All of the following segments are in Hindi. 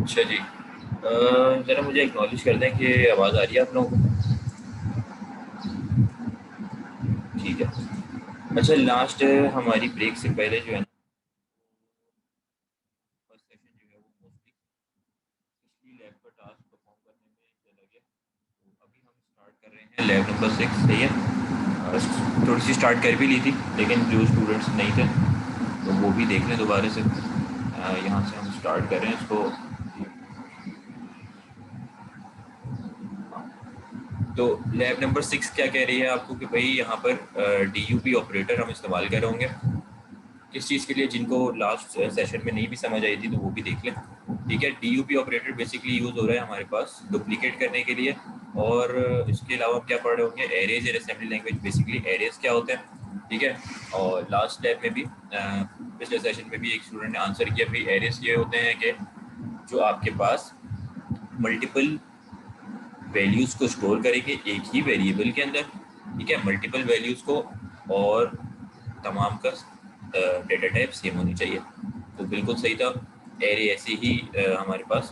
अच्छा जी। ज़रा मुझे एक्नॉलेज कर दें कि आवाज़ आ रही है आप लोगों को? ठीक है। अच्छा, लास्ट हमारी ब्रेक से पहले जो है ना, फर्स्ट सेशन जो है वो मोस्टली पिछली लैब का टास्क परफॉर्म करने में चला गया। तो अभी हम स्टार्ट कर रहे हैं लैब नंबर 6। सही है। थोड़ी सी स्टार्ट कर भी ली थी, लेकिन जो स्टूडेंट्स नहीं थे तो वो भी देख लें दोबारा से। यहाँ से हम स्टार्ट कर रहे हैं इसको। तो लैब नंबर 6 क्या कह रही है आपको कि भाई यहाँ पर DUP ऑपरेटर हम इस्तेमाल कर रहे होंगे। किस चीज़ के लिए, जिनको लास्ट सेशन में नहीं भी समझ आई थी तो वो भी देख लें। ठीक है। DUP ऑपरेटर बेसिकली यूज़ हो रहा है हमारे पास डुप्लीकेट करने के लिए। और इसके अलावा हम क्या पढ़ रहे होंगे, एरेज इन असेंबली लैंग्वेज। बेसिकली एरेज क्या होते हैं, ठीक है। और लास्ट लैब में भी पिछले सेशन में भी एक स्टूडेंट ने आंसर किया, भाई एरेज ये होते हैं कि जो आपके पास मल्टीपल वैल्यूज़ को स्टोर करेंगे एक ही वेरिएबल के अंदर। ठीक है। मल्टीपल वैल्यूज़ को, और तमाम का डेटा टाइप सेम होनी चाहिए। तो बिल्कुल सही था। एरे ऐसे ही हमारे पास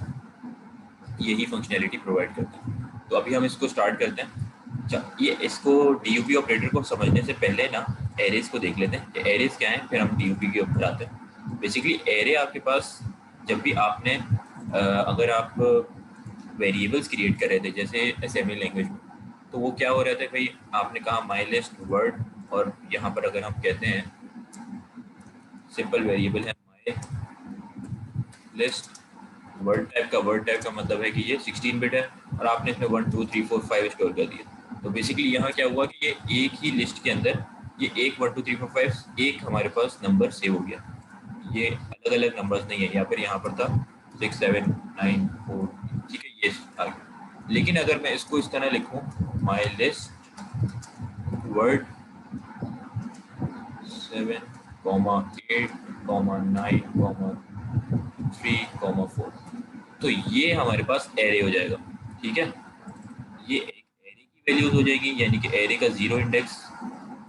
यही फंक्शनैलिटी प्रोवाइड करता है। तो अभी हम इसको स्टार्ट करते हैं। अच्छा, ये इसको DUP ऑपरेटर को समझने से पहले ना एरेज को देख लेते हैं कि एरेज क्या है, फिर हम DUP के ऊपर आते हैं। बेसिकली एरे आपके पास, जब भी आपने अगर आप वेरिएबल्स क्रिएट कर रहे थे जैसे असेंबली लैंग्वेज में, तो वो क्या हो रहा था भाई, आपने कहा माई लिस्ट वर्ड, और यहाँ पर अगर हम कहते हैं सिंपल वेरिएबल है माई लिस्ट वर्ड टाइप का मतलब है कि ये 16 बिट है, और आपने इसमें 1 2 3 4 5 स्टोर कर दिया। तो बेसिकली यहाँ क्या हुआ कि ये एक ही लिस्ट के अंदर ये एक 1 2 3 4 5 एक हमारे पास नंबर सेव हो गया। ये अलग अलग नंबर्स नहीं है, या फिर यहाँ पर था 6 7 9 4। ठीक है, ये आ गया। लेकिन अगर मैं इसको इस तरह लिखूँ, माई लिस्ट वर्ड 7 8 9 3 4, तो ये हमारे पास एरे हो जाएगा। ठीक है। ये एक एरे की वैल्यूज हो जाएगी, यानी कि एरे का 0 इंडेक्स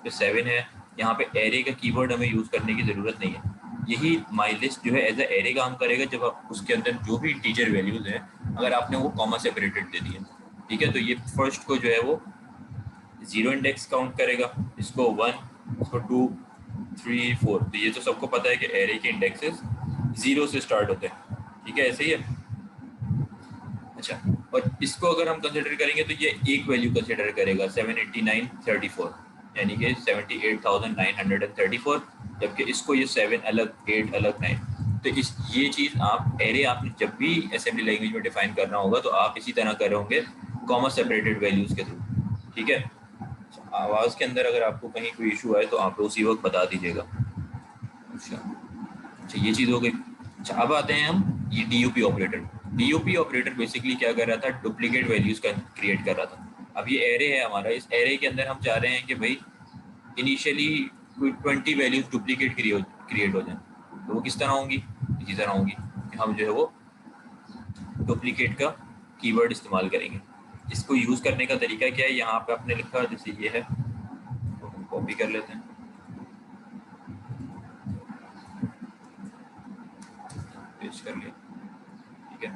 पे 7 है। यहाँ पे एरे का कीवर्ड हमें यूज़ करने की ज़रूरत नहीं है। यही माई लिस्ट जो है एज ए एरे काम करेगा, जब आप उसके अंदर जो भी इंटीजर वैल्यूज़ हैं अगर आपने वो कॉमा सेपरेटेड दे दिए। ठीक है। तो ये फर्स्ट को जो है वो 0 इंडेक्स काउंट करेगा, इसको 1, इसको 2 3 4। तो ये तो सबको पता है कि एरे के इंडेक्सेस 0 से स्टार्ट होते हैं। ठीक है, ऐसे ही है। अच्छा, और इसको अगर हम कंसिडर करेंगे तो ये एक वैल्यू कंसिडर करेगा 78934, यानी कि 78,934, जबकि इसको ये 7 अलग 8 अलग 9। तो इस ये चीज़ आप एरे आपने जब भी असेंबली लैंग्वेज में डिफाइन करना होगा तो आप इसी तरह कर रहे होंगे, कॉमा सेपरेटेड वैल्यूज़ के थ्रू। ठीक है। आवाज़ के अंदर अगर आपको कहीं कोई इशू आए तो आप उसी वक्त बता दीजिएगा। अच्छा। अच्छा, ये चीज़ हो गई। अच्छा, अब आते हैं हम ये DUP operator. DUP operator basically क्या कर रहा था, डुप्लीकेट वैल्यूज़ का क्रिएट कर रहा था। अब ये एरे है हमारा, इस एरे के अंदर हम चाह रहे हैं कि भाई इनिशियली कोई 20 वैल्यूज़ डुप्लीकेट क्रिएट हो जाए। तो वो किस तरह होंगी, इसी तरह होंगी कि हम जो है वो डुप्लीकेट का कीवर्ड इस्तेमाल करेंगे। इसको यूज़ करने का तरीका क्या है, यहाँ पे आपने लिखा जैसे ये है, तो हम कॉपी कर लेते हैं, पेस्ट कर लिया। ठीक है।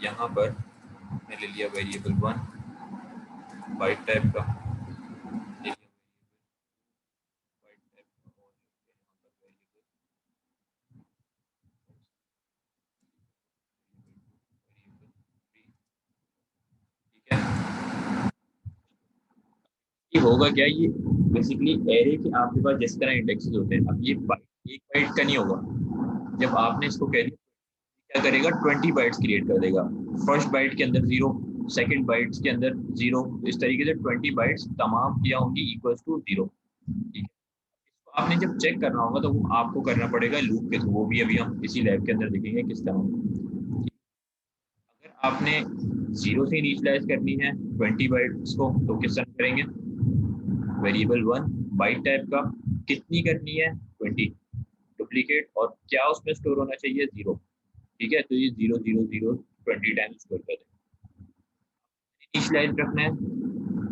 यहाँ पर मैंने ले लिया वेरिएबल 1 बाइट टाइप का, ले लिया बाइट टाइप का, और यहाँ पर वेरिएबल वेरिएबल 3। ठीक है। ये होगा क्या, ये बेसिकली एरे के आपके पास जिस तरह इंडेक्सेस होते हैं, अब ये बाइट एक बाइट का नहीं होगा। जब आपने इसको कह दिया, क्या करेगा, 20 बाइट्स क्रिएट कर देगा। फर्स्ट बाइट के अंदर 0, सेकंड बाइट्स के अंदर 0, इस तरीके से 20 बाइट्स तमाम क्या होंगी, इक्वल्स टू 0। ठीक है। इसको आपने जब चेक करना होगा तो वो आपको करना पड़ेगा लूप के थ्रू, वो भी अभी हम इसी लैब के अंदर देखेंगे किस तरह। अगर आपने 0 से इनिशियलाइज करनी है 20 बाइट्स को तो किस तरह करेंगे, वेरिएबल 1 बाइट टाइप का, कितनी करनी है 20 डुप्लीकेट, और क्या उसमें स्टोर होना चाहिए 0। ठीक है। तो ये 0 0 0 20 टाइम्स स्टोर कर दें। इनिशियलाइज रखना है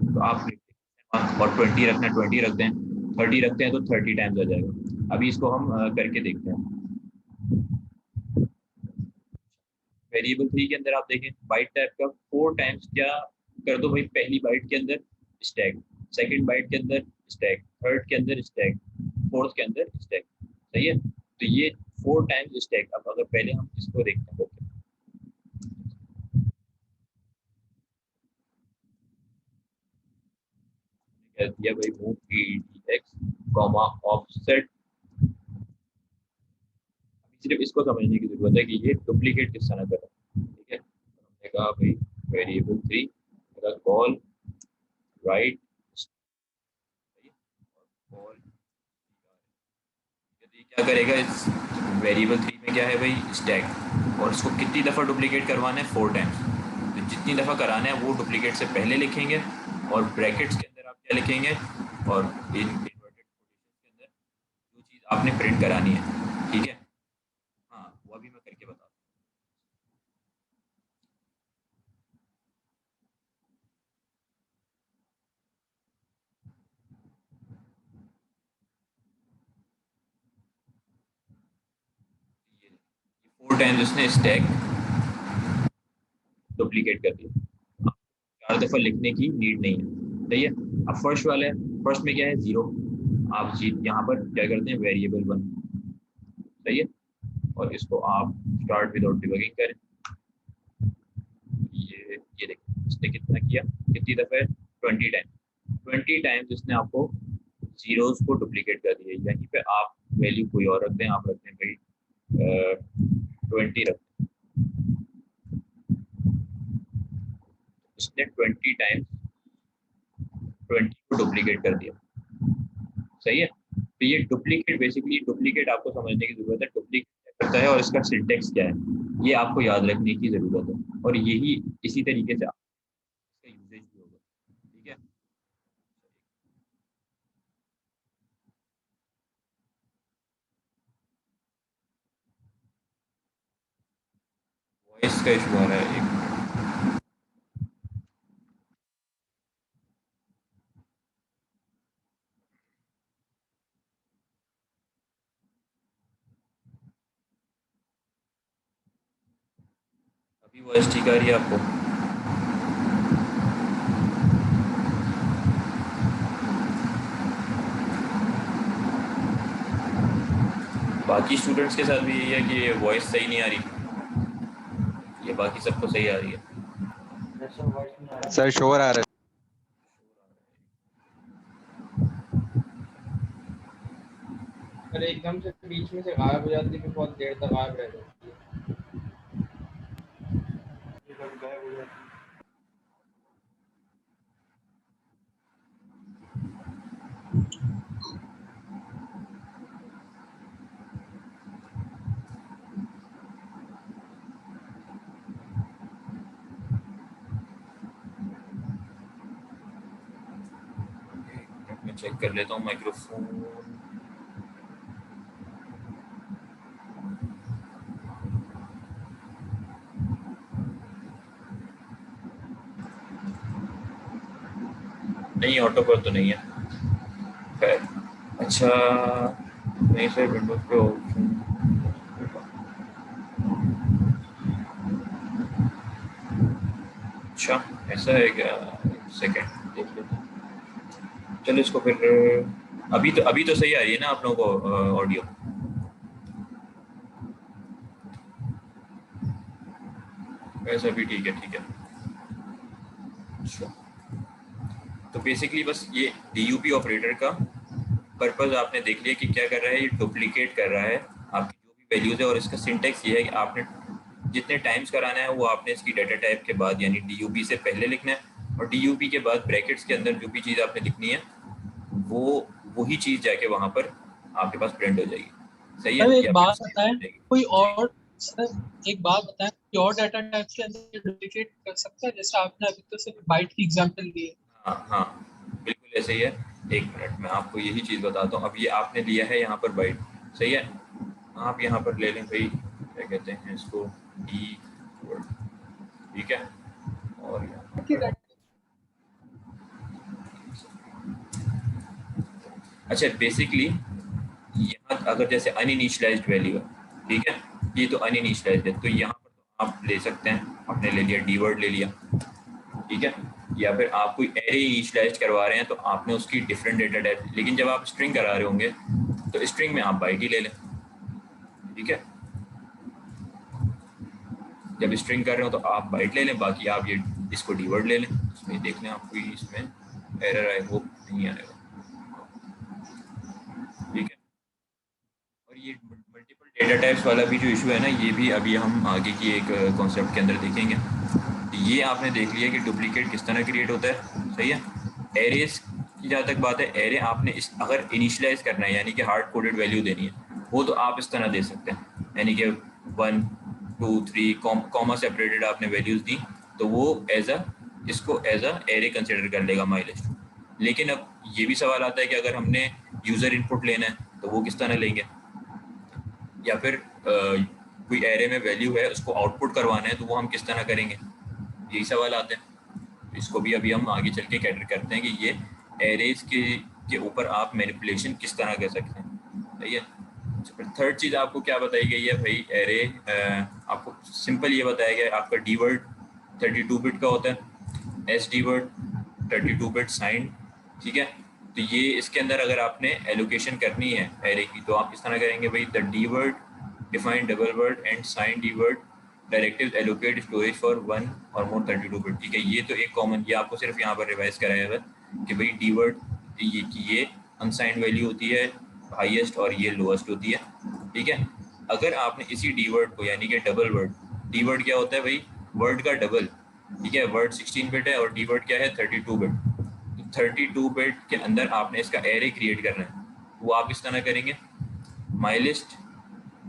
तो आप और 20 रखना है 20 रख दें, 30 रखते हैं तो 30 टाइम्स आ जाएगा। अभी इसको हम करके देखते हैं। वेरिएबल 3 के अंदर आप देखें बाइट टाइप का 4 टाइम्स क्या कर दो भाई, पहली बाइट के अंदर स्टैक, सेकंड बाइट के अंदर स्टैक, थर्ड के अंदर स्टैक, फोर्थ के अंदर स्टैक। सही है, तो ये 4 टाइम्स स्टैक। अब अगर पहले हम इसको देखते हैं, कह दिया भाई मूव EDX कॉमा ऑफसेट। सिर्फ इसको समझने की जरूरत है कि ये डुप्लीकेट किस तरह कर रहा है। ठीक है, हमने कहा भाई वेरिएबल 3 का कॉल राइट कॉल, यदि क्या करेगा इस वेरिएबल 3 में क्या है भाई स्टैक, और इसको कितनी दफ़ा डुप्लीकेट करवाना है 4 टाइम्स। तो जितनी दफ़ा कराना है वो डुप्लीकेट से पहले लिखेंगे, और ब्रैकेट्स के अंदर आप क्या लिखेंगे, और इन इन्वर्टेड के अंदर जो चीज़ आपने प्रिंट करानी है। ठीक है, हाँ वो अभी मैं करके बता दूँ। ये 4 टाइम्स उसने स्टैक डुप्लीकेट कर दिया, 4 दफ़ा लिखने की नीड नहीं है। सही है, अब फर्स्ट वाला है, फर्स्ट में क्या है 0, आप यहाँ पर क्या करते हैं वेरिएबल 1। सही है, और इसको आप स्टार्ट विदाउट डिबगिंग करें। ये देखिए इसने कितना किया, कितनी दफ़ा है 20 टाइम, 20 टाइम्स इसने आपको जीरोस को डुप्लीकेट कर दिया। यहीं पे आप वैल्यू कोई और रख दें, आप रखते हैं भाई 20 रखते हैं, इसने 20 टाइम्स 20 को डुप्लीकेट कर दिया। सही है, तो ये डुप्लीकेट, बेसिकली डुप्लीकेट आपको समझने की जरूरत है, डुप्लीकेट क्या करता है और इसका सिंटेक्स क्या है, ये आपको याद रखने की जरूरत है, और यही इसी तरीके से इसका यूजेज भी होगा। ठीक है, वॉइस का इशू आ रहा है एक, अभी वॉइस ठीक आ रही है आपको? बाकी स्टूडेंट्स के साथ भी यही है कि वॉइस सही नहीं आ रही, ये बाकी सबको सही आ रही है? सर शोर आ रहा है। अरे एकदम से बीच में से गायब हो जाती है, बहुत देर तक गायब रह जाती है। मैं चेक कर लेता हूँ माइक्रोफोन। नहीं, ऑटो पर तो नहीं है, खैर अच्छा नहीं सर, विंडोज पे ऑप्शन, अच्छा ऐसा है क्या, सेकंड देख लेते हैं। चलो इसको फिर, अभी तो सही आ रही है ना आप लोगों को ऑडियो? वैसा भी ठीक है, ठीक है। अच्छा, तो बेसिकली बस ये DUP ऑपरेटर का पर्पस आपने देख लिया कि क्या कर रहा है, ये डुप्लीकेट कर रहा है आपकी जो भी वैल्यूज है, और इसका सिंटेक्स ये है कि आपने जितने टाइम्स कराना है वो आपने इसकी डाटा टाइप के बाद यानी DUP से पहले लिखना है, और DUP के बाद ब्रैकेट्स के अंदर जो भी चीज़ आपने लिखनी है वो वही चीज़ जाके वहाँ पर आपके पास प्रिंट हो जाएगी। सही है, सर एक या फिर बात सेव बताएं, हो जाएगी कोई जी। और सर एक बात बताएं, कोई और डाटा टाइप्स के अंदर डुप्लीकेट कर सकता है? जैसे आपने अभी तो सिर्फ बाइट की एग्जांपल दी है। हाँ हाँ, बिल्कुल ऐसे ही है। एक मिनट मैं आपको यही चीज़ बताता हूँ। अब ये आपने लिया है यहाँ पर बाइट, सही है, आप यहाँ पर ले लें भाई, क्या कहते हैं इसको, ई, ठीक है, और यहाँ पर अच्छा बेसिकली यहाँ अगर जैसे अनइनिशियलाइज्ड वैल्यू है, ठीक है, ये तो अनइनिशियलाइज्ड है, तो यहाँ पर तो आप ले सकते हैं, आपने ले लिया डी वर्ड ले लिया, ठीक है। या फिर आप कोई एरे इनिशियलाइज करवा रहे हैं तो आपने उसकी डिफरेंट डेटा टाइप, लेकिन जब आप स्ट्रिंग करा रहे होंगे तो स्ट्रिंग में आप बाइट ही ले लें, ठीक है। जब स्ट्रिंग कर रहे हो तो आप बाइट ले लें, बाकी आप ये इसको डी वर्ड ले लें। इसमें देख लें आप कोई इसमें एरर आए वो नहीं आएगा, ठीक है। और ये मल्टीपल डेटा टाइप्स वाला भी जो इशू है ना, ये भी अभी हम आगे की एक कॉन्सेप्ट के अंदर देखेंगे। ये आपने देख लिया कि डुप्लीकेट किस तरह क्रिएट होता है, सही है। एरेज की जहाँ तक बात है, एरे आपने इस अगर इनिशियलाइज करना है यानी कि हार्ड कोडेड वैल्यू देनी है, वो तो आप इस तरह दे सकते हैं, यानी कि 1 2 3 कॉमा सेपरेटेड आपने वैल्यूज दी तो वो इसको एज अ एरे कंसिडर कर लेगा माई लिस्ट। लेकिन अब ये भी सवाल आता है कि अगर हमने यूज़र इनपुट लेना है तो वो किस तरह लेंगे, या फिर कोई एरे में वैल्यू है उसको आउटपुट करवाना है तो वो हम किस तरह करेंगे, यही सवाल आते हैं। इसको भी अभी हम आगे चल के कैटर करते हैं कि ये एरेज के ऊपर आप मैनिपुलेशन किस तरह कर सकते हैं, सही है। फिर थर्ड चीज़ आपको क्या बताई गई है भाई, एरे आपको सिंपल ये बताया गया है आपका डी वर्ड 32 बिट का होता है, S D word 32 bit signed, ठीक है। तो ये इसके अंदर अगर आपने एलोकेशन करनी है एरे की तो आप इस तरह करेंगे भाई, the D word define double word and sign D word directive allocate storage for 1 और मोर 32 बिट, ठीक है। ये तो एक कॉमन, ये आपको सिर्फ यहाँ पर रिवाइज कराया हुआ है कि भाई डी वर्ड ये अनसाइंड वैल्यू होती है हाईएस्ट और ये लोएस्ट होती है, ठीक है। अगर आपने इसी डी वर्ड को यानी कि डबल वर्ड, डी वर्ड क्या होता है भाई, वर्ड का डबल, ठीक है। वर्ड 16 बिट है और डी वर्ड क्या है 32 बिट। 32 बिट के अंदर आपने इसका एरे क्रिएट करना है, वो आप इस तरह करेंगे माई लिस्ट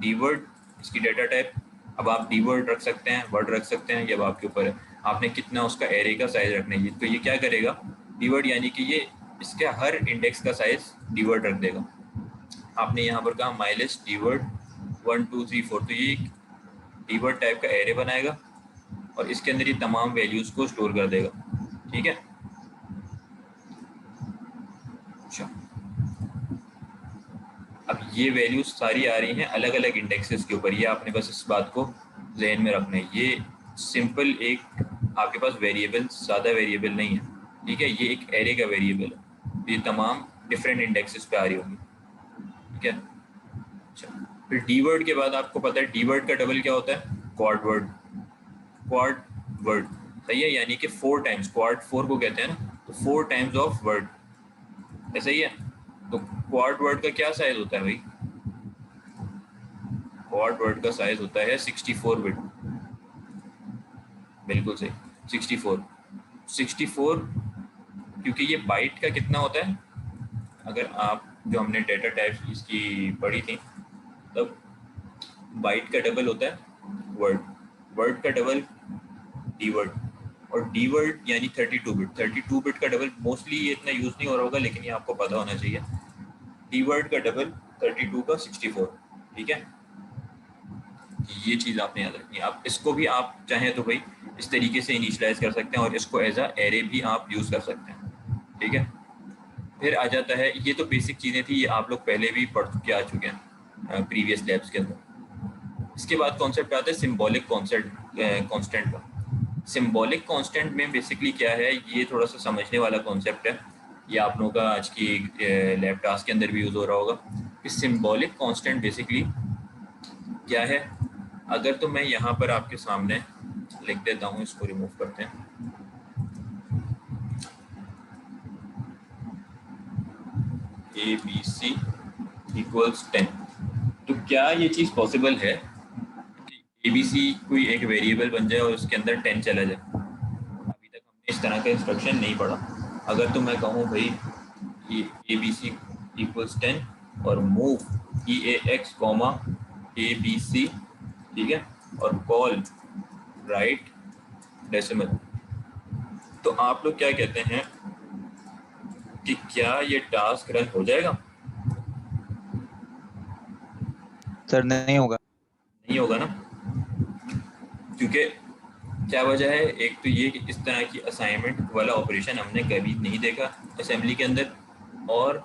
डी वर्ड, इसकी डेटा टाइप। अब आप डी वर्ड रख सकते हैं, वर्ड रख सकते हैं, ये अब आपके ऊपर है आपने कितना उसका एरे का साइज रखना है। तो ये क्या करेगा, डी वर्ड यानी कि ये इसके हर इंडेक्स का साइज डी वर्ड रख देगा। आपने यहाँ पर कहा माई लिस्ट डी वर्ड 1 2 3 4, तो ये डी वर्ड टाइप का एरे बनाएगा और इसके अंदर ये तमाम वैल्यूज को स्टोर कर देगा, ठीक है। अच्छा, अब ये वैल्यूज सारी आ रही हैं अलग अलग इंडेक्सेस के ऊपर, ये आपने बस इस बात को जहन में रखना है। ये सिंपल एक आपके पास वेरिएबल, ज़्यादा वेरिएबल नहीं है, ठीक है। ये एक एरे का वेरिएबल है, ये तमाम डिफरेंट इंडेक्सेस पे आ रही होगी, ठीक है। अच्छा, फिर डी वर्ड के बाद आपको पता है डी वर्ड का डबल क्या होता है, क्वाड वर्ड। क्वाड वर्ड सही है, यानी कि 4 टाइम्स, क्वाड 4 को कहते हैं ना, तो 4 टाइम्स ऑफ वर्ड, ऐसा ही है। तो क्वाड वर्ड का क्या साइज होता है भाई, क्वाड वर्ड का साइज होता है 64 बिट, बिल्कुल सही 64, क्योंकि ये बाइट का कितना होता है, अगर आप जो हमने डेटा टाइप इसकी पढ़ी थी तब बाइट का डबल होता है वर्ड, वर्ड का डबल डी वर्ड, और डी वर्ड यानी 32 बिट। 32 बिट का डबल मोस्टली ये इतना यूज़ नहीं हो रहा होगा लेकिन ये आपको पता होना चाहिए, डी वर्ड का डबल 32 का 64, ठीक है। ये चीज़ आपने याद रखनी है। आप इसको भी आप चाहें तो भाई इस तरीके से इनिशियलाइज कर सकते हैं और इसको एज अ एरे भी आप यूज़ कर सकते हैं, ठीक है। फिर आ जाता है, ये तो बेसिक चीज़ें थी, ये आप लोग पहले भी पढ़ के आ चुके हैं प्रीवियस लैब्स के अंदर। इसके बाद कॉन्सेप्ट आता है सिंबॉलिक कांस्टेंट का। सिंबॉलिक कांस्टेंट में बेसिकली क्या है, ये थोड़ा सा समझने वाला कॉन्सेप्ट है, ये आप लोगों का आज की लैब टास्क के अंदर भी यूज़ हो रहा होगा कि सिंबॉलिक कांस्टेंट बेसिकली क्या है। अगर तो मैं यहाँ पर आपके सामने लिख देता हूँ, इसको रिमूव करते हैं, ABC इक्वल्स 10, तो क्या ये चीज़ पॉसिबल है कि ABC कोई एक वेरिएबल बन जाए और उसके अंदर 10 चला जाए। अभी तक हमने इस तरह का इंस्ट्रक्शन नहीं पढ़ा। अगर तो मैं कहूँ भाई ये ABC इक्वल्स 10 और मूव EAX कॉमा ABC, ठीक है, और कॉल राइट डेसिमल, तो आप लोग क्या कहते हैं कि क्या ये टास्क रन हो जाएगा? सर नहीं होगा, नहीं होगा ना, क्योंकि क्या वजह है, एक तो ये कि इस तरह की असाइनमेंट वाला ऑपरेशन हमने कभी नहीं देखा असेंबली के अंदर, और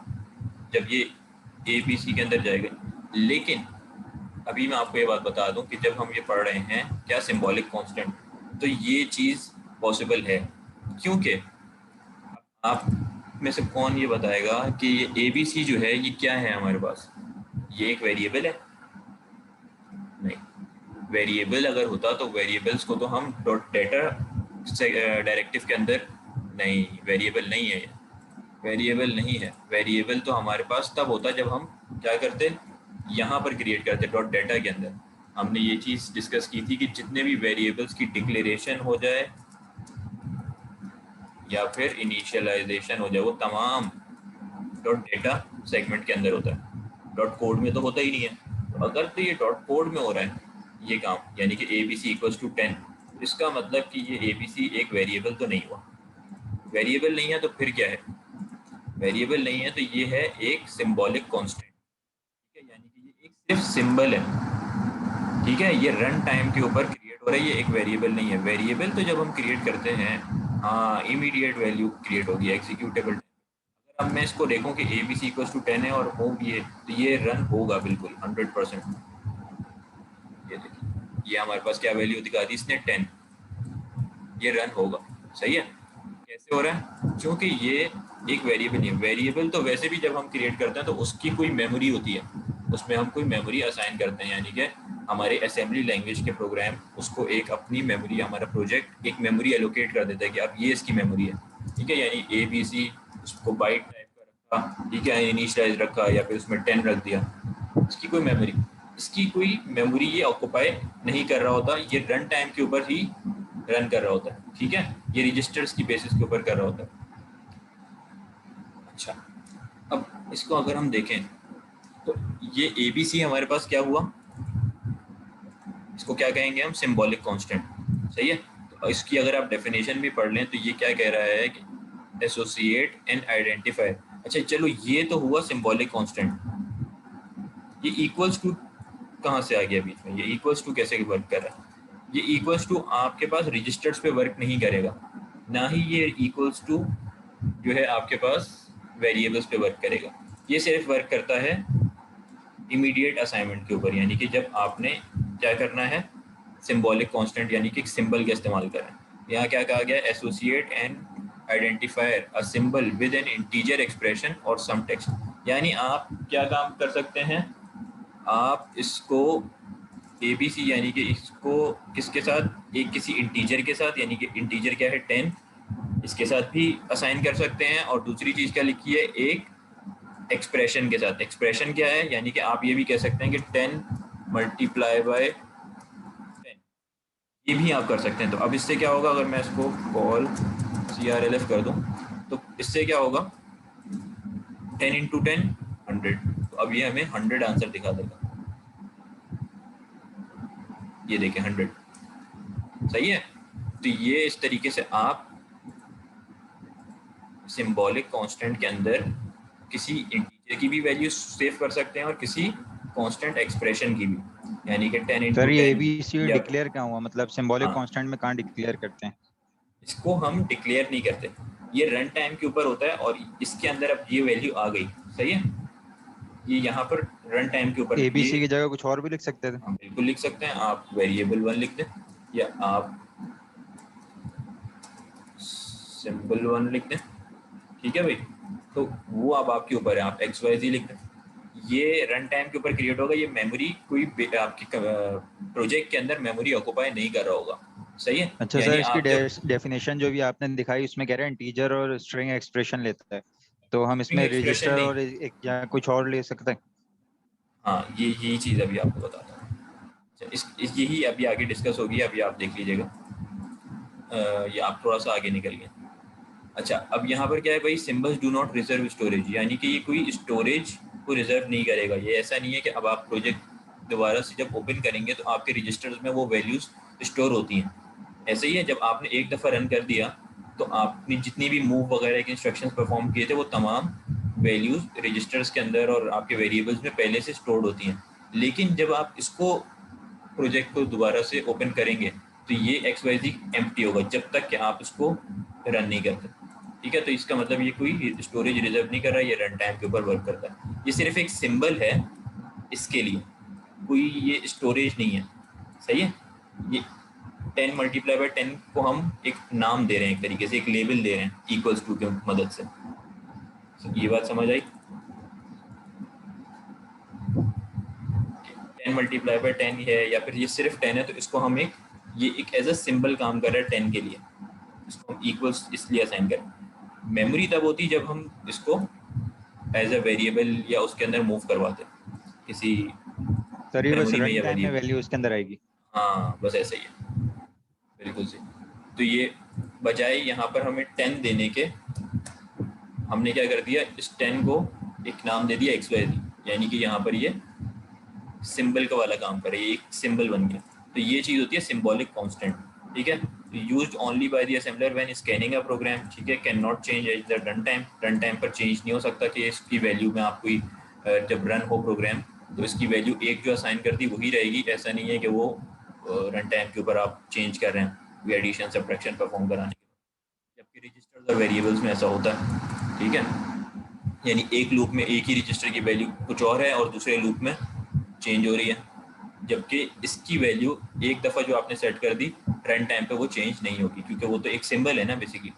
जब ये ABC के अंदर जाएगा। लेकिन अभी मैं आपको ये बात बता दूं कि जब हम ये पढ़ रहे हैं क्या सिंबॉलिक कांस्टेंट, तो ये चीज़ पॉसिबल है, क्योंकि आप में से कौन ये बताएगा कि ये ABC जो है ये क्या है हमारे पास, ये एक वेरिएबल है? नहीं, वेरिएबल अगर होता तो वेरिएबल्स को तो हम डॉट डेटा डायरेक्टिव के अंदर, नहीं वेरिएबल नहीं है, वेरिएबल नहीं है। वेरिएबल तो हमारे पास तब होता जब हम क्या करते, यहाँ पर क्रिएट करते डॉट डेटा के अंदर। हमने ये चीज़ डिस्कस की थी कि जितने भी वेरिएबल्स की डिक्लेरेशन हो जाए या फिर इनिशियलाइजेशन हो जाए वो तमाम डॉट डेटा सेगमेंट के अंदर होता है, डॉट कोड में तो होता ही नहीं है। तो अगर तो ये डॉट कोड में हो रहा है ये काम, यानी कि ABC = 10, इसका मतलब कि ये ABC एक वेरिएबल तो नहीं हुआ। वेरिएबल नहीं है तो फिर क्या है? वेरिएबल नहीं है तो ये है एक सिंबॉलिक कांस्टेंट, ठीक है, यानी कि ये एक सिर्फ सिंबल है, ठीक है। ये रन टाइम के ऊपर क्रिएट हो रहा है, ये एक वेरिएबल नहीं है। वेरिएबल तो जब हम क्रिएट करते हैं, हाँ, इमीडिएट वैल्यू क्रिएट होगी, एग्जीक्यूटेबल। अगर अब मैं इसको देखूं कि ABC = 10 है और हो भी है तो ये रन होगा बिल्कुल 100%। ये देखिए, ये हमारे पास क्या वैल्यू दिखा दी इसने, 10, ये रन होगा, सही है। कैसे हो रहा है? क्योंकि ये एक वेरिएबल नहीं है। वेरिएबल तो वैसे भी जब हम क्रिएट करते हैं तो उसकी कोई मेमोरी होती है, उसमें हम कोई मेमोरी असाइन करते हैं, यानी कि हमारे असेंबली लैंग्वेज के प्रोग्राम उसको एक अपनी मेमोरी, हमारा प्रोजेक्ट एक मेमोरी एलोकेट कर देता है कि अब ये इसकी मेमोरी है, ठीक है। यानी ABC उसको बाइट टाइप का रखा, ठीक है, इनिशियलाइज रखा या फिर उसमें 10 रख दिया, इसकी कोई मेमोरी, इसकी कोई मेमोरी ये ऑक्यूपाई नहीं कर रहा होता, ये रन टाइम के ऊपर ही रन कर रहा होता है, ठीक है। ये रजिस्टर्स की बेसिस के ऊपर कर रहा होता है। अच्छा, अब इसको अगर हम देखें तो ये ABC हमारे पास क्या हुआ, इसको क्या कहेंगे हम, सिंबॉलिक कांस्टेंट, सही है। तो इसकी अगर आप डेफिनेशन भी पढ़ लें तो ये क्या कह रहा है कि एसोसिएट एंड आइडेंटिफाई। अच्छा चलो, ये तो हुआ सिंबॉलिक कांस्टेंट, ये इक्वल्स टू कहाँ से आ गया बीच में, ये इक्वल्स टू कैसे वर्क कर रहा है? ये इक्वल्स टू आपके पास रजिस्टर्स पे वर्क नहीं करेगा, ना ही ये इक्वल्स टू जो है आपके पास वेरिएबल्स पे वर्क करेगा। ये सिर्फ वर्क करता है इमीडिएट असाइनमेंट के ऊपर, यानी कि जब आपने क्या करना है, सिंबॉलिक कांस्टेंट यानी कि एक सिंबल का इस्तेमाल करें। यहाँ क्या कहा गया, associate and identifier a symbol with N integer expression और सम टेक्स्ट। यानी आप क्या काम कर सकते हैं, आप इसको ABC यानी कि इसको किसके साथ, एक किसी इंटीजर के साथ, यानी कि इंटीजर क्या है 10, इसके साथ भी असाइन कर सकते हैं। और दूसरी चीज़ क्या लिखी है, एक एक्सप्रेशन के साथ। एक्सप्रेशन क्या है, यानी कि आप ये भी कह सकते हैं कि 10 × 10, ये भी आप कर सकते हैं। तो अब इससे क्या होगा, अगर मैं इसको कॉल CRLF कर दूं तो इससे क्या होगा, 10 × 10 100। तो अब ये हमें 100 आंसर दिखा देगा, ये देखें 100, सही है। तो ये इस तरीके से आप सिंबॉलिक कांस्टेंट के अंदर किसी इंटीजर की भी वैल्यू सेव कर सकते हैं और किसी कांस्टेंट एक्सप्रेशन की भी, यानी कि 10 सर × ये 10 ABC या, डिक्लेयर क्या हुआ, मतलब सिंबॉलिक हाँ, कांस्टेंट में कहाँ डिक्लेयर करते हैं? इसको हम डिक्लेयर नहीं करते, ये रन टाइम के ऊपर होता है। और इसके अंदर अब ये वैल्यू आ गई, सही है, ये यहाँ पर रन टाइम के ऊपर ABC ये, की जगह कुछ और भी लिख सकते थे? हम बिल्कुल लिख सकते हैं। आप वेरिएबल 1 लिख दें या आप सिंबल 1 लिख दें, ठीक है भाई। तो वो अब आपके ऊपर है, आप XYZ लिख दें, ये रन टाइम के ऊपर क्रिएट होगा। ये मेमोरी कोई आपकी प्रोजेक्ट के अंदर मेमोरी ऑक्यूपाई नहीं कर रहा होगा, सही है। अच्छा यानी सर, इसकी आप जब डेफिनेशन जो भी आपने दिखाई उसमें कह रहे हैं इंटीजर और स्ट्रिंग एक्सप्रेशन लेता है, तो हम स्ट्रिंग इसमें एक्सप्रेशन रजिस्टर नहीं, और एक या कुछ और ले सकते हैं? हाँ, ये यही चीज़ अभी आपको बताता हूँ। अच्छा, यही अभी आगे डिस्कस होगी, अभी आप देख लीजिएगा। ये आप थोड़ा सा आगे निकल गए। अच्छा, अब यहाँ पर क्या है भाई, symbols do not reserve storage, यानी कि ये कोई स्टोरेज को रिजर्व नहीं करेगा। ये ऐसा नहीं है कि अब आप प्रोजेक्ट दोबारा से जब ओपन करेंगे तो आपके रजिस्टर्स में वो वैल्यूज़ स्टोर होती हैं। ऐसे ही है, जब आपने एक दफ़ा रन कर दिया तो आपने जितनी भी मूव वगैरह के इंस्ट्रक्शंस परफॉर्म किए थे वो तमाम वैल्यूज़ रजिस्टर्स के अंदर और आपके वेरिएबल्स में पहले से स्टोर्ड होती हैं। लेकिन जब आप इसको प्रोजेक्ट को दोबारा से ओपन करेंगे तो ये XYZ एम्प्टी होगा जब तक कि आप इसको रन नहीं करते, ठीक है। तो इसका मतलब ये कोई स्टोरेज रिजर्व नहीं कर रहा है, ये रन टाइम के ऊपर वर्क करता है। ये सिर्फ एक सिंबल है इसके लिए, कोई ये स्टोरेज नहीं है, सही है। ये 10 मल्टीप्लाई बाय 10 को हम एक नाम दे रहे हैं, एक तरीके से एक लेबल दे रहे हैं इक्वल्स टू की मदद से। ये बात समझ आई? 10 मल्टीप्लाई बाय 10 है या फिर ये सिर्फ 10 है, तो इसको हम ये एक एज अ सिंबल काम कर रहा है 10 के लिए, इसको हम इक्वल्स इसलिए असाइन करें। मेमोरी तब होती जब हम इसको एज अ वेरिएबल या उसके अंदर मूव करवाते हैं किसी सर ये बस मेमोरी में रन या टाइम में वेरिएबल। वैल्यू उसके अंदर आएगी। हाँ बस ऐसा ही है, बिल्कुल सही। तो ये बजाय यहाँ पर हमें 10 देने के, हमने क्या कर दिया, इस 10 को एक नाम दे दिया XYZ, यानी कि यहाँ पर ये सिंबल का वाला काम करे, ये एक सिंबल बन गया। तो ये चीज़ होती है सिंबॉलिक कांस्टेंट, ठीक है। Used only by the assembler when scanning a program, ठीक है। Can not change at the run time, run time पर चेंज नहीं हो सकता कि इसकी वैल्यू में आप कोई जब रन हो प्रोग्राम तो इसकी वैल्यू एक जो असाइन कर दी वही रहेगी। ऐसा नहीं है कि वो रन टाइम के ऊपर आप चेंज कर रहे हैं कोई एडिशन सब्ट्रैक्शन परफॉर्म कराने के बाद, जबकि रजिस्टर्स और वेरिएबल्स में ऐसा होता है, ठीक है। यानी एक लूप में एक ही रजिस्टर की वैल्यू कुछ और है और दूसरे लूप में चेंज हो रही है, जबकि इसकी वैल्यू एक दफ़ा जो आपने सेट कर दी रन टाइम पे वो चेंज नहीं होगी, क्योंकि वो तो एक सिंबल है ना बेसिकली,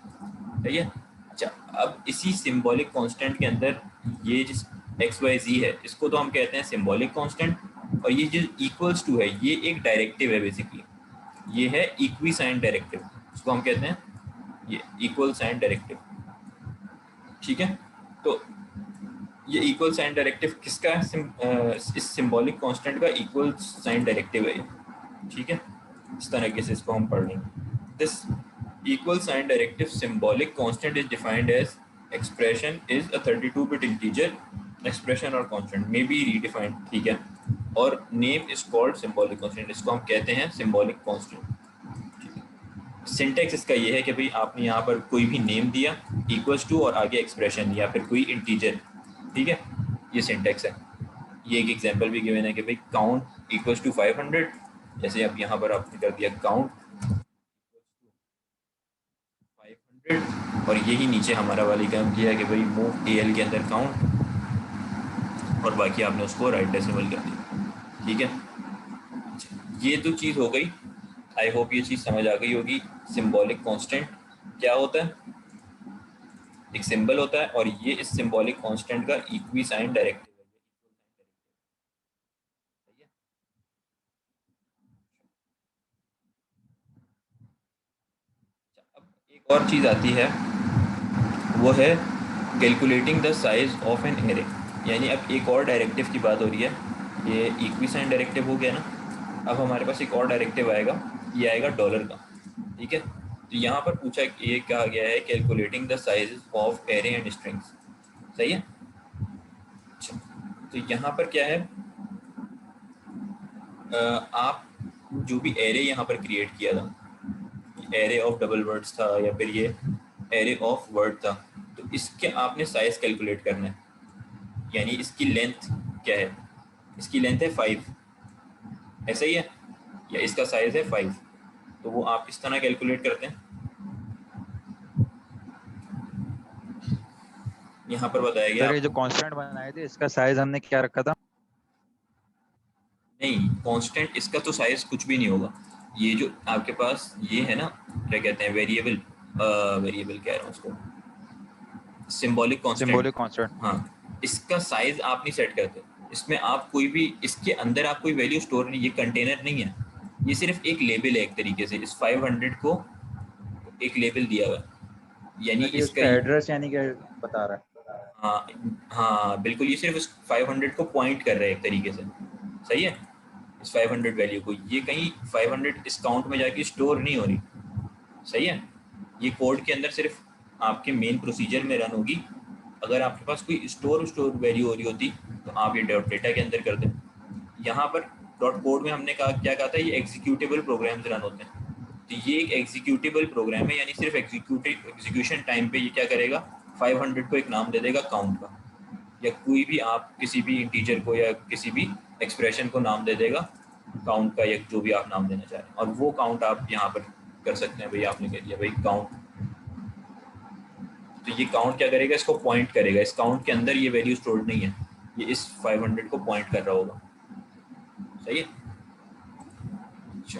सही है। अच्छा, अब इसी सिंबॉलिक कांस्टेंट के अंदर ये जिस XYZ है इसको तो हम कहते हैं सिंबॉलिक कांस्टेंट, और ये जो इक्वल्स टू है ये एक डायरेक्टिव है बेसिकली, ये है इक्वी साइन डायरेक्टिव, इसको हम कहते हैं ये इक्वल साइन डायरेक्टिव, ठीक है। तो ये इक्वल साइन डायरेक्टिव किसका है? इस सिंबॉलिक कांस्टेंट का इक्वल साइन डायरेक्टिव है ये, ठीक है। इस तरीके से इसको हम पढ़ लेंगे। This equal sign directive symbolic constant is defined as expression is a 32-bit integer expression और कांस्टेंट मे बी रीडिफाइंड, ठीक है। और name is called symbolic constant, इसको हम कहते हैं सिंबॉलिक कांस्टेंट। सिंटेक्स इसका ये है कि भाई आपने यहाँ पर कोई भी नेम दिया इक्वल्स टू और आगे एक्सप्रेशन या फिर कोई इंटीजर, ठीक है। ये सिंटेक्स है। ये एक एग्जांपल भी गिवन है कि भाई काउंट इक्वल्स टू 500, जैसे अब यहाँ पर आपने कर दिया काउंट 500, और यही नीचे हमारा वाली काम किया कि भाई मूव AL के अंदर काउंट, और बाकी आपने उसको राइट डेसिमल कर दिया, ठीक है। ये तो चीज़ हो गई। आई होप ये चीज़ समझ आ गई होगी। सिंबॉलिक कांस्टेंट क्या होता है? एक सिंबल होता है, और ये इस सिंबॉलिक कांस्टेंट का इक्वी साइन डायरेक्टिव है, सही है। अब एक और चीज़ आती है, वो है calculating the size of an array. यानी अब एक और डायरेक्टिव की बात हो रही है, ये इक्वी साइन डायरेक्टिव हो गया ना, अब हमारे पास एक और डायरेक्टिव आएगा, ये आएगा डॉलर का, ठीक है। तो यहाँ पर पूछा, ये कहा गया है calculating the size of array and strings, सही है। अच्छा, तो यहाँ पर क्या है, आप जो भी एरे यहाँ पर क्रिएट किया था, एरे ऑफ डबल वर्ड्स था या फिर ये एरे ऑफ वर्ड था, तो इसके आपने साइज कैलकुलेट करना है। यानी इसकी लेंथ क्या है, इसकी लेंथ है 5, ऐसा ही है, या इसका साइज है 5, तो वो आप इस तरह कैलकुलेट करते हैं। यहाँ पर बताया गया सर ये जो आपको, कांस्टेंट बनाए थे इसका साइज हमने क्या रखा था? नहीं कांस्टेंट इसका तो साइज कुछ भी नहीं होगा। ये जो आपके पास ये है ना, क्या कहते हैं, वेरिएबल, वेरिएबल कह रहा हूँ उसको, सिंबॉलिक कांस्टेंट। Symbolic constant. हाँ, इसका साइज आप नहीं सेट करते, इसमें आप कोई भी, इसके अंदर आप कोई वैल्यू स्टोर नहीं, ये कंटेनर नहीं है, ये सिर्फ एक लेबल है एक तरीके से। इस 500 को एक लेबल दिया हुआ है, यानी इसका उसका एड्रेस यानी क्या बता रहा है? हाँ हाँ बिल्कुल, ये सिर्फ इस 500 को पॉइंट कर रहा है एक तरीके से, सही है। इस 500 वैल्यू को, ये कहीं 500 इस काउंट में जाके स्टोर नहीं हो रही, सही है। ये कोड के अंदर सिर्फ आपके मेन प्रोसीजर में रन होगी। अगर आपके पास कोई स्टोर वैल्यू हो रही होती तो आप ये डॉट डेटा के अंदर कर दें। यहाँ पर डॉट कोड में हमने कहा, क्या कहा था, ये एग्जीक्यूटेबल प्रोग्राम्स रन होते हैं। तो ये एक एग्जीक्यूटेबल प्रोग्राम है, यानी सिर्फ एग्जीक्यूशन टाइम पे ये क्या करेगा, 500 को एक नाम दे देगा काउंट का, या कोई भी आप किसी भी इंटीजर को या किसी भी एक्सप्रेशन को नाम दे देगा काउंट का, या जो भी आप नाम देना चाह रहे हैं, और वो काउंट आप यहाँ पर कर सकते हैं। भाई आपने कह दिया भाई काउंट, तो ये काउंट क्या करेगा, इसको पॉइंट करेगा। इस काउंट के अंदर ये वैल्यू स्टोर्ड नहीं है, ये इस 500 को पॉइंट कर रहा होगा, सही है। अच्छा,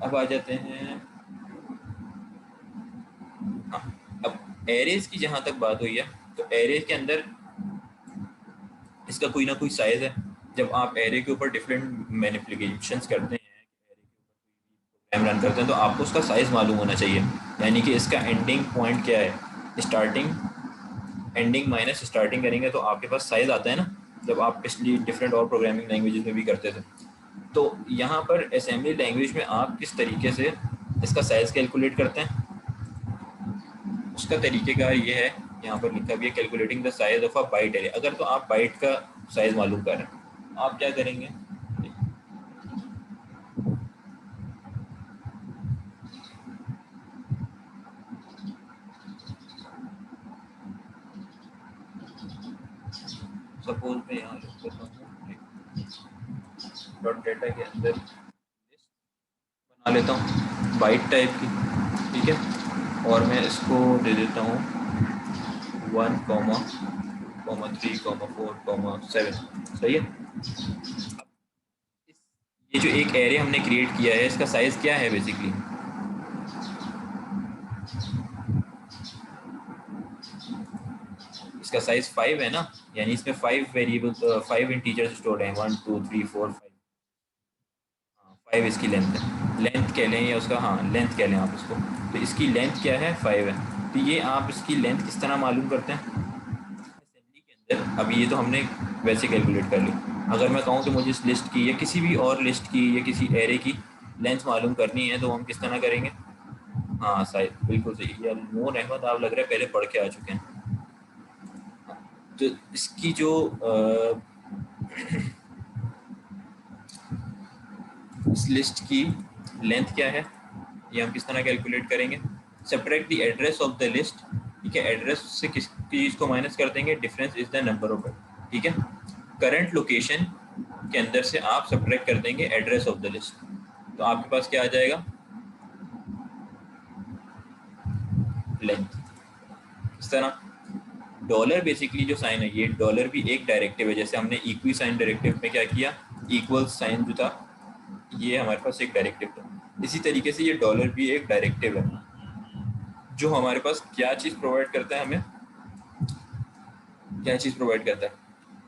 अब आ जाते हैं, हाँ, अब एरेज की जहाँ तक बात हुई है, तो एरेज के अंदर इसका कोई ना कोई साइज है। जब आप एरे के ऊपर डिफरेंट मैनिपुलेशंस करते हैं, प्रोग्राम रन करते हैं, तो आपको उसका साइज मालूम होना चाहिए, यानी कि इसका एंडिंग पॉइंट क्या है, स्टार्टिंग एंडिंग माइनस स्टार्टिंग करेंगे तो आपके पास साइज आता है ना, जब आप पिछली डिफरेंट और प्रोग्रामिंग लैंग्वेजेस में भी करते थे। तो यहाँ पर असेंबली लैंग्वेज में आप किस तरीके से इसका साइज कैलकुलेट करते हैं, उसका तरीक़ेकार ये है, यहाँ पर लिखा भी है calculating the size of a byte array. अगर तो आप बाइट का साइज मालूम कर रहे हैं, आप क्या करेंगे, सपोज मैं यहाँ लिख देता हूँ डॉट डेटा के अंदर लिस्ट बना लेता हूँ बाइट टाइप की, ठीक है, और मैं इसको दे देता हूँ 1, 3, 4, 7, सही है। ये जो एक एरे हमने क्रिएट किया है, इसका साइज क्या है बेसिकली, इसका साइज 5 है ना, यानी इसमें 5 वेरिएबल 5 इंटीजर्स स्टोर हैं, 1 2 3 4 5, 5 इसकी लेंथ है, लेंथ कह लें या उसका, हाँ लेंथ कह लें आप इसको, तो इसकी लेंथ क्या है 5 है। तो ये आप इसकी लेंथ किस तरह मालूम करते हैं असेंबली के अंदर। अभी ये तो हमने वैसे कैलकुलेट कर ली, अगर मैं कहूँ कि मुझे इस लिस्ट की या किसी भी और लिस्ट की या किसी एरे की लेंथ मालूम करनी है, तो हम किस तरह करेंगे, हाँ साइज बिल्कुल सही। या नून अहमद आप लग रहा है पहले पढ़ के आ चुके हैं। तो इसकी जो इस लिस्ट की लेंथ क्या है, ये हम किस तरह कैलकुलेट करेंगे, subtract the address of the list, ठीक है, एड्रेस से किस चीज़ को माइनस कर देंगे, difference is the number of, ठीक है, करंट लोकेशन के अंदर से आप सब्ट्रैक्ट कर देंगे एड्रेस ऑफ द लिस्ट, तो आपके पास क्या आ जाएगा, लेंथ। इस तरह डॉलर बेसिकली जो साइन है, ये डॉलर भी एक डायरेक्टिव है, जैसे हमने इक्वी साइन डायरेक्टिव में क्या किया, इक्वल साइन जो था ये हमारे पास एक डायरेक्टिव था, इसी तरीके से ये डॉलर भी एक डायरेक्टिव है, जो हमारे पास क्या चीज़ प्रोवाइड करता है, हमें क्या चीज़ प्रोवाइड करता है,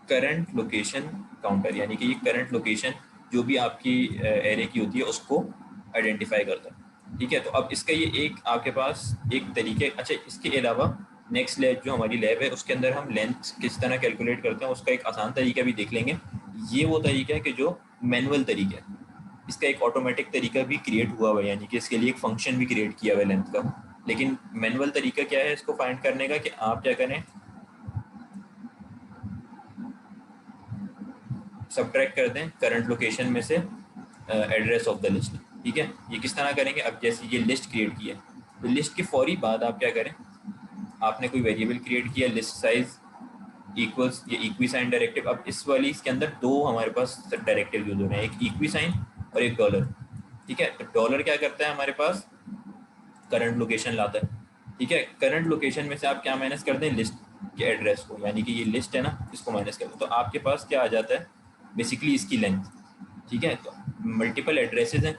करंट लोकेशन काउंटर, यानी कि ये करंट लोकेशन जो भी आपकी एरे की होती है उसको आइडेंटिफाई करता है, ठीक है। तो अब इसका ये एक आपके पास एक तरीके, अच्छा इसके अलावा नेक्स्ट लैब जो हमारी लैब है उसके अंदर हम लेंथ किस तरह कैलकुलेट करते हैं उसका एक आसान तरीका भी देख लेंगे। ये वो तरीका है कि जो मैनुअल तरीका है, इसका एक ऑटोमेटिक तरीका भी क्रिएट हुआ हुआ है, यानी कि इसके लिए एक फंक्शन भी क्रिएट किया हुआ है लेंथ का। लेकिन मैनुअल तरीका क्या है इसको फाइंड करने का, कि आप क्या करें, सब्ट्रैक्ट कर दें करंट लोकेशन में से एड्रेस ऑफ द लिस्ट, ठीक है। ये किस तरह करेंगे, अब जैसे ये लिस्ट क्रिएट की है, तो लिस्ट के फौरी बाद आप क्या करें, आपने कोई वेरिएबल क्रिएट किया, लिस्ट साइज इक्वल्स ये इक्वी साइन डायरेक्टिव। अब इस वाली इसके अंदर दो हमारे पास डायरेक्टिव यूज हो रहे हैं, एक इक्वी साइन और एक डॉलर, ठीक है। तो डॉलर क्या करता है, हमारे पास करंट लोकेशन लाता है, ठीक है। करंट लोकेशन में से आप क्या माइनस कर दें, लिस्ट के एड्रेस को, यानी कि ये लिस्ट है ना, इसको माइनस कर दें, तो आपके पास क्या आ जाता है, बेसिकली इसकी लेंथ, ठीक है। तो मल्टीपल एड्रेसेस हैं,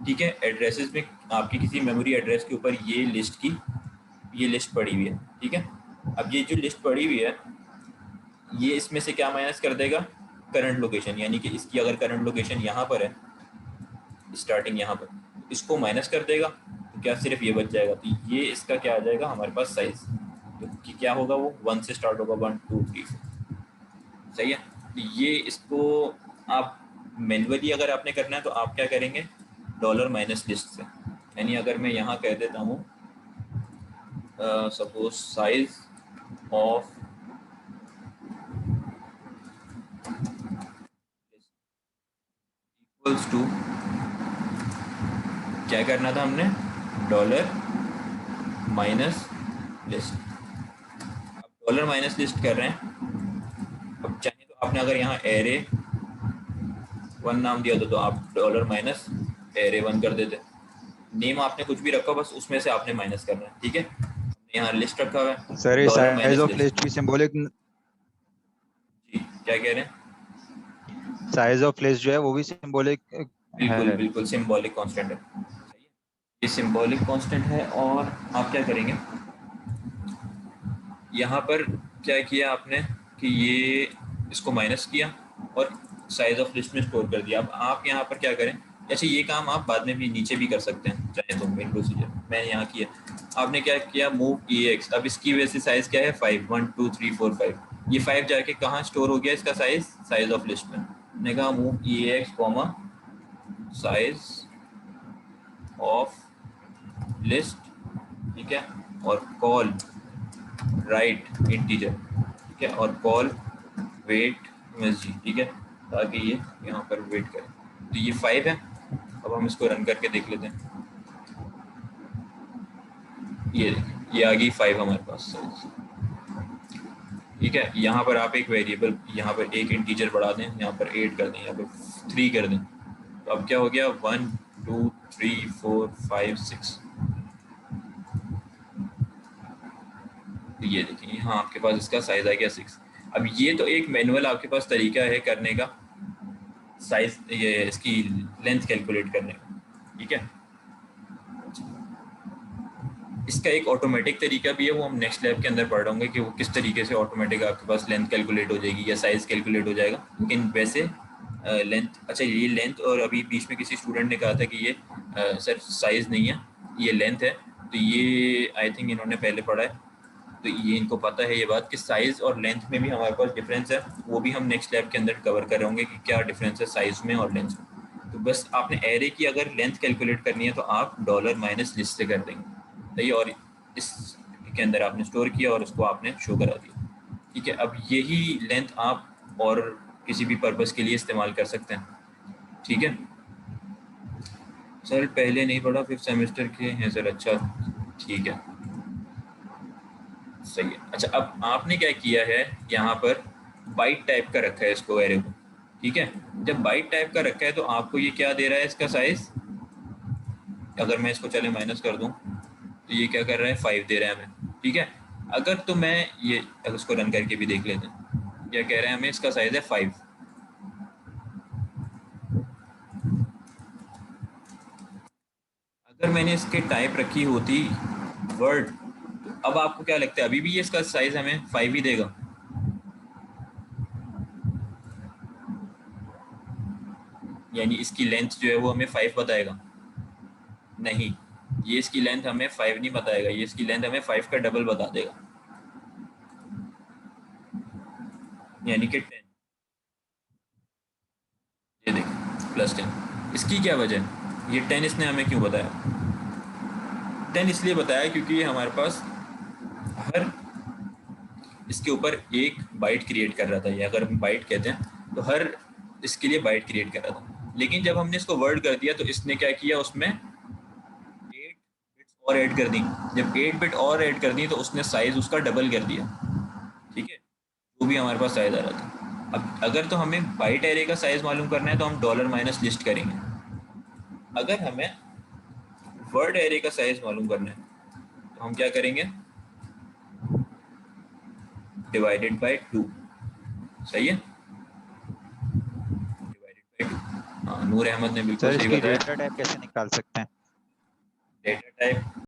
ठीक है, एड्रेसेस में आपकी किसी मेमोरी एड्रेस के ऊपर ये लिस्ट की ये लिस्ट पड़ी हुई है, ठीक है। अब ये जो लिस्ट पड़ी हुई है ये इसमें से क्या माइनस कर देगा, करंट लोकेशन, यानी कि इसकी अगर करंट लोकेशन यहाँ पर है, स्टार्टिंग यहाँ पर, इसको माइनस कर देगा, तो क्या सिर्फ ये बच जाएगा, तो ये इसका क्या आ जाएगा हमारे पास साइज, तो कि क्या होगा, वो 1 से स्टार्ट होगा, 1 2 3 4, सही है। तो ये इसको आप मैनुअली अगर आपने करना है तो आप क्या करेंगे, डॉलर माइनस लिस्ट से, यानी अगर मैं यहाँ कह देता हूँ suppose size of equals to, क्या करना था हमने, डॉलर माइनस लिस्ट। अब डॉलर माइनस लिस्ट कर रहे हैं, अब चाहे तो आपने अगर यहाँ एरे 1 नाम दिया तो आप डॉलर माइनस एरे 1 कर देते, नेम आपने कुछ भी रखा बस उसमें से आपने माइनस करना है, ठीक है। यहाँ लिस्ट रखा हुआ है सर ये dollar size minus of list, list भी सिंबॉलिक, जी क्या कह रहे हैं, साइज ऑफ लिस्ट जो है वो भी सिंबॉलिक बिल्कुल है। बिल्कुल सिंबॉलिक कांस्टेंट है, सही है। ये सिंबॉलिक कांस्टेंट है और आप क्या करेंगे यहाँ पर, क्या किया आपने कि ये इसको माइनस किया और साइज ऑफ लिस्ट में स्टोर कर दिया। अब आप यहाँ पर क्या करें, अच्छा ये काम आप बाद में भी नीचे भी कर सकते हैं चाहे तो, मेन प्रोसीजर मैंने यहाँ किया। आपने क्या किया, मूव EX, अब इसकी वजह से साइज क्या है 5, 1 2 3 4 5, ये 5 जाके कहाँ स्टोर हो गया इसका साइज, साइज ऑफ लिस्ट में। मैंने कहा move EX comma size of list, ठीक है, और कॉल राइट इंटीजर, ठीक है, और कॉल वेट MSG, ठीक है, ताकि ये यहाँ पर वेट करे। तो ये 5 है। अब हम इसको रन करके देख लेते हैं। ये आ गई 5 हमारे पास साइज, ठीक है। यहाँ पर आप एक वेरिएबल, यहाँ पर एक इंटीजर बढ़ा दें, यहाँ पर 8 कर दें, यहाँ पर 3 कर दें, तो अब क्या हो गया 1 2 3 4 5 6। तो ये देखिए यहाँ आपके पास इसका साइज आ गया 6। अब ये तो एक मैनुअल आपके पास तरीका है करने का, साइज ये इसकी लेंथ कैलकुलेट करने का, ठीक है। इसका एक ऑटोमेटिक तरीका भी है, वो हम नेक्स्ट लैब के अंदर पढ़ होंगे कि वो किस तरीके से ऑटोमेटिक आपके पास लेंथ कैलकुलेट हो जाएगी या साइज कैलकुलेट हो जाएगा। लेकिन वैसे लेंथ, अच्छा ये लेंथ, और अभी बीच में किसी स्टूडेंट ने कहा था कि ये सर साइज नहीं है ये लेंथ है, तो ये आई थिंक इन्होंने पहले पढ़ा है, तो ये इनको पता है ये बात कि साइज और लेंथ में भी हमारे पास डिफरेंस है। वो भी हम नेक्स्ट लैब के अंदर कवर कर रहे होंगे कि क्या डिफरेंस है साइज में और लेंथ में। तो बस आपने एरे की अगर लेंथ कैलकुलेट करनी है तो आप डॉलर माइनस लिस्ट से कर देंगे, सही, और इस के अंदर आपने स्टोर किया और उसको आपने शो करा दिया, ठीक है। अब यही लेंथ आप और किसी भी पर्पस के लिए इस्तेमाल कर सकते हैं, ठीक है। सर पहले नहीं पढ़ा, 5th सेमेस्टर के हैं सर, अच्छा ठीक है, सही है। अच्छा अब आपने क्या किया है, यहाँ पर बाइट टाइप का रखा है इसको एरे को, ठीक है। जब बाइट टाइप का रखा है तो आपको ये क्या दे रहा है इसका साइज, अगर मैं इसको चले माइनस कर दूं तो ये क्या कर रहा है 5 दे रहा है हमें, ठीक है। अगर तो मैं ये, अगर इसको रन करके भी देख लेते हैं, क्या कह रहे हैं हमें इसका साइज है 5। अगर मैंने इसके टाइप रखी होती वर्ड, तो अब आपको क्या लगता है अभी भी ये इसका साइज हमें 5 ही देगा? यानी इसकी लेंथ जो है वो हमें 5 बताएगा? नहीं, ये इसकी लेंथ हमें 5 नहीं बताएगा, ये इसकी लेंथ हमें 5 का डबल बता देगा, यानी कि 10। ये देखिए +10। इसकी क्या वजह है, ये 10 इसने हमें क्यों बताया? 10 इसलिए बताया क्योंकि ये हमारे पास हर इसके ऊपर एक बाइट क्रिएट कर रहा था, ये अगर हम बाइट कहते हैं तो हर इसके लिए बाइट क्रिएट कर रहा था। लेकिन जब हमने इसको वर्ड कर दिया तो इसने क्या किया, उसमें 8 बिट्स और ऐड कर दी। जब 8 बिट और ऐड कर दी तो उसने साइज उसका डबल कर दिया, ठीक है, वो भी हमारे पास साइज आ रहा था। अब अगर तो हमें बाइट एरे का साइज मालूम करना है तो हम डॉलर माइनस लिस्ट करेंगे। अगर हमें वर्ड एरे का साइज मालूम करना है तो हम क्या करेंगे, डिवाइडेड बाय 2, सही है, डिवाइडेड बाय 2। हाँ नूर अहमद ने बिल्कुल सर सही इसकी बताया। डेटा टाइप कैसे निकाल सकते हैं? Data type